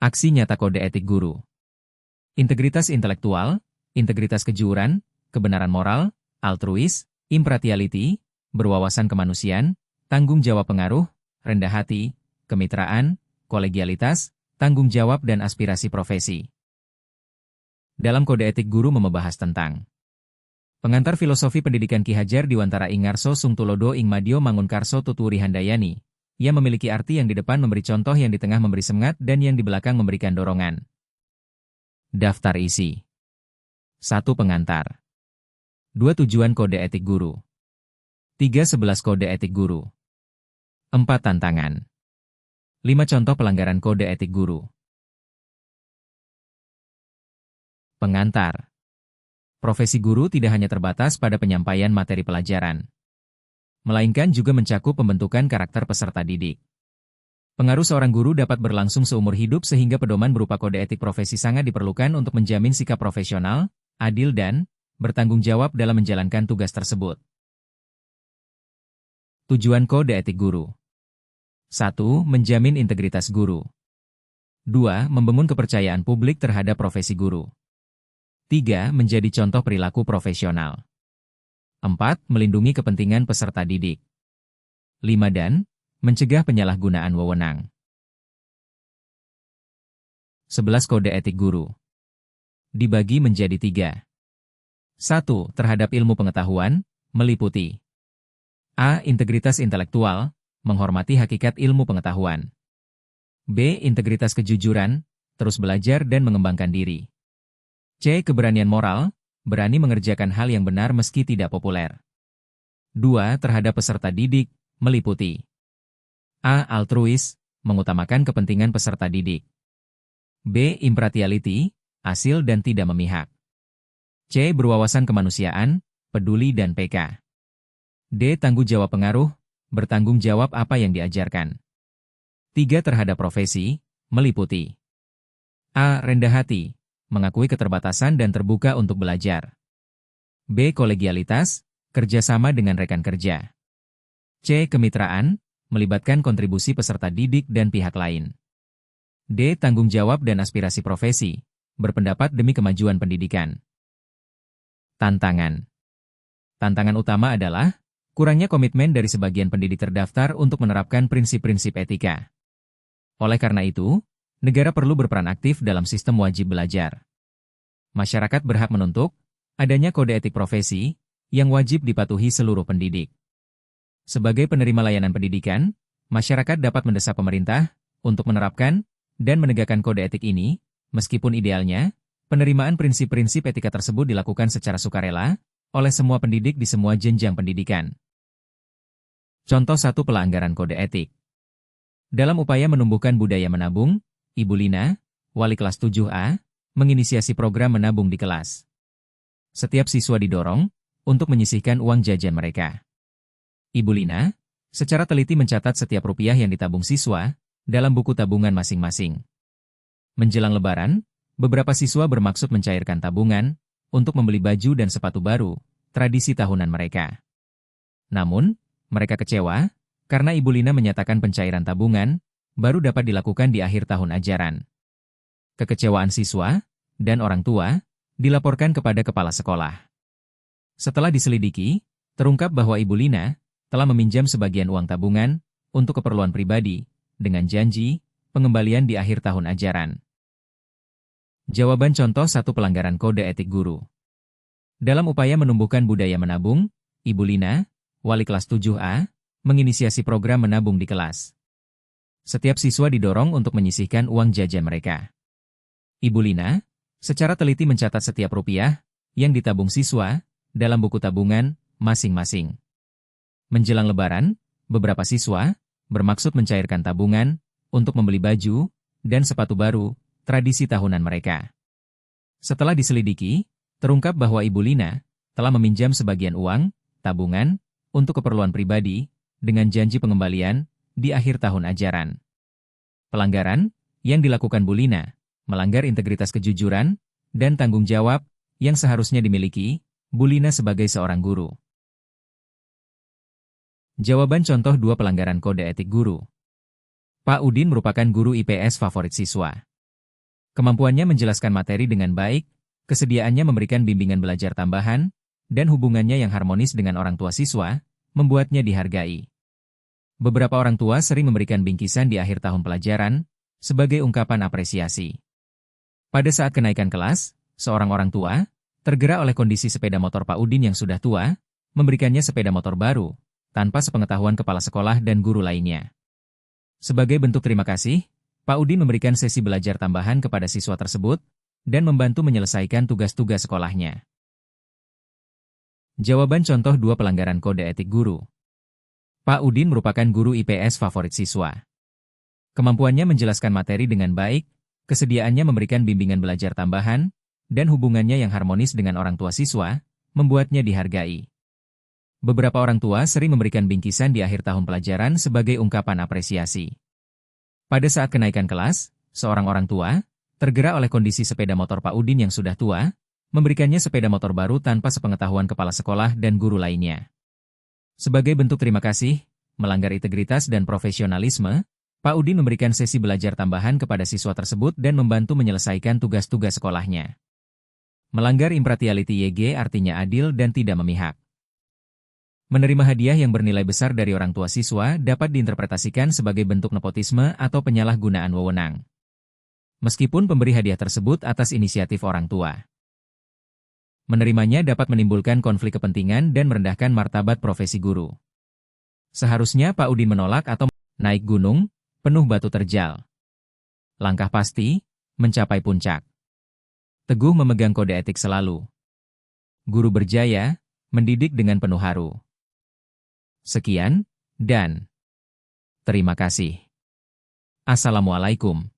Aksi nyata kode etik guru. Integritas intelektual, integritas kejujuran, kebenaran moral, altruis, impartiality, berwawasan kemanusiaan, tanggung jawab pengaruh, rendah hati, kemitraan, kolegialitas, tanggung jawab dan aspirasi profesi. Dalam kode etik guru membahas tentang pengantar filosofi pendidikan Ki Hajar Dewantara ing ngarsa sung tulodo ing madya mangunkarsa tuturi handayani. Ia memiliki arti yang di depan memberi contoh, yang di tengah memberi semangat, dan yang di belakang memberikan dorongan. Daftar isi. 1. Pengantar. 2. Tujuan kode etik guru. 3. 11 kode etik guru. 4. Tantangan. 5. Contoh pelanggaran kode etik guru. Pengantar. Profesi guru tidak hanya terbatas pada penyampaian materi pelajaran, melainkan juga mencakup pembentukan karakter peserta didik. Pengaruh seorang guru dapat berlangsung seumur hidup, sehingga pedoman berupa kode etik profesi sangat diperlukan untuk menjamin sikap profesional, adil dan bertanggung jawab dalam menjalankan tugas tersebut. Tujuan kode etik guru. 1. Menjamin integritas guru. 2. Membangun kepercayaan publik terhadap profesi guru. 3. Menjadi contoh perilaku profesional. 4. Melindungi kepentingan peserta didik. 5. Dan mencegah penyalahgunaan wewenang. 11 kode etik guru. Dibagi menjadi 3. 1. Terhadap ilmu pengetahuan, meliputi A. Integritas intelektual, menghormati hakikat ilmu pengetahuan. B. Integritas kejujuran, terus belajar dan mengembangkan diri. C. Keberanian moral, berani mengerjakan hal yang benar meski tidak populer. 2. Terhadap peserta didik, meliputi A. Altruis, mengutamakan kepentingan peserta didik. B. Impartiality, asil dan tidak memihak. C. Berwawasan kemanusiaan, peduli dan PK. D. Tanggung jawab pengaruh, bertanggung jawab apa yang diajarkan. 3. Terhadap profesi, meliputi A. Rendah hati, mengakui keterbatasan dan terbuka untuk belajar. B. Kolegialitas, kerjasama dengan rekan kerja. C. Kemitraan, melibatkan kontribusi peserta didik dan pihak lain. D. Tanggung jawab dan aspirasi profesi, berpendapat demi kemajuan pendidikan. Tantangan. Tantangan utama adalah kurangnya komitmen dari sebagian pendidik terdaftar untuk menerapkan prinsip-prinsip etika. Oleh karena itu, negara perlu berperan aktif dalam sistem wajib belajar. Masyarakat berhak menuntut adanya kode etik profesi yang wajib dipatuhi seluruh pendidik. Sebagai penerima layanan pendidikan, masyarakat dapat mendesak pemerintah untuk menerapkan dan menegakkan kode etik ini, meskipun idealnya, penerimaan prinsip-prinsip etika tersebut dilakukan secara sukarela oleh semua pendidik di semua jenjang pendidikan. Contoh 1 pelanggaran kode etik. Dalam upaya menumbuhkan budaya menabung, Ibu Lina, wali kelas 7A, menginisiasi program menabung di kelas. Setiap siswa didorong untuk menyisihkan uang jajan mereka. Ibu Lina secara teliti mencatat setiap rupiah yang ditabung siswa dalam buku tabungan masing-masing. Menjelang Lebaran, beberapa siswa bermaksud mencairkan tabungan untuk membeli baju dan sepatu baru, tradisi tahunan mereka. Namun, mereka kecewa karena Ibu Lina menyatakan pencairan tabungan baru dapat dilakukan di akhir tahun ajaran. Kekecewaan siswa dan orang tua dilaporkan kepada kepala sekolah. Setelah diselidiki, terungkap bahwa Ibu Lina telah meminjam sebagian uang tabungan untuk keperluan pribadi dengan janji pengembalian di akhir tahun ajaran. Jawaban contoh 1 pelanggaran kode etik guru. Dalam upaya menumbuhkan budaya menabung, Ibu Lina, wali kelas 7A, menginisiasi program menabung di kelas. Setiap siswa didorong untuk menyisihkan uang jajan mereka. Ibu Lina secara teliti mencatat setiap rupiah yang ditabung siswa dalam buku tabungan masing-masing. Menjelang Lebaran, beberapa siswa bermaksud mencairkan tabungan untuk membeli baju dan sepatu baru, tradisi tahunan mereka. Setelah diselidiki, terungkap bahwa Ibu Lina telah meminjam sebagian uang tabungan untuk keperluan pribadi dengan janji pengembalian di akhir tahun ajaran. Pelanggaran yang dilakukan Bu Lina melanggar integritas kejujuran dan tanggung jawab yang seharusnya dimiliki Bu Lina sebagai seorang guru. Jawaban contoh 2 pelanggaran kode etik guru. Pak Udin merupakan guru IPS favorit siswa. Kemampuannya menjelaskan materi dengan baik, kesediaannya memberikan bimbingan belajar tambahan, dan hubungannya yang harmonis dengan orang tua siswa, membuatnya dihargai. Beberapa orang tua sering memberikan bingkisan di akhir tahun pelajaran, sebagai ungkapan apresiasi. Pada saat kenaikan kelas, seorang orang tua, tergerak oleh kondisi sepeda motor Pak Udin yang sudah tua, memberikannya sepeda motor baru, tanpa sepengetahuan kepala sekolah dan guru lainnya. Sebagai bentuk terima kasih, Pak Udin memberikan sesi belajar tambahan kepada siswa tersebut, dan membantu menyelesaikan tugas-tugas sekolahnya. Jawaban contoh 2 pelanggaran kode etik guru. Pak Udin merupakan guru IPS favorit siswa. Kemampuannya menjelaskan materi dengan baik, kesediaannya memberikan bimbingan belajar tambahan, dan hubungannya yang harmonis dengan orang tua siswa, membuatnya dihargai. Beberapa orang tua sering memberikan bingkisan di akhir tahun pelajaran sebagai ungkapan apresiasi. Pada saat kenaikan kelas, seorang orang tua, tergerak oleh kondisi sepeda motor Pak Udin yang sudah tua, memberikannya sepeda motor baru tanpa sepengetahuan kepala sekolah dan guru lainnya. Sebagai bentuk terima kasih, melanggar integritas dan profesionalisme, Pak Udin memberikan sesi belajar tambahan kepada siswa tersebut dan membantu menyelesaikan tugas-tugas sekolahnya. Melanggar impartiality YG artinya adil dan tidak memihak. Menerima hadiah yang bernilai besar dari orang tua siswa dapat diinterpretasikan sebagai bentuk nepotisme atau penyalahgunaan wewenang. Meskipun pemberi hadiah tersebut atas inisiatif orang tua. Menerimanya dapat menimbulkan konflik kepentingan dan merendahkan martabat profesi guru. Seharusnya Pak Udin menolak atau naik gunung, penuh batu terjal. Langkah pasti, mencapai puncak. Teguh memegang kode etik selalu. Guru berjaya, mendidik dengan penuh haru. Sekian, dan terima kasih. Assalamualaikum.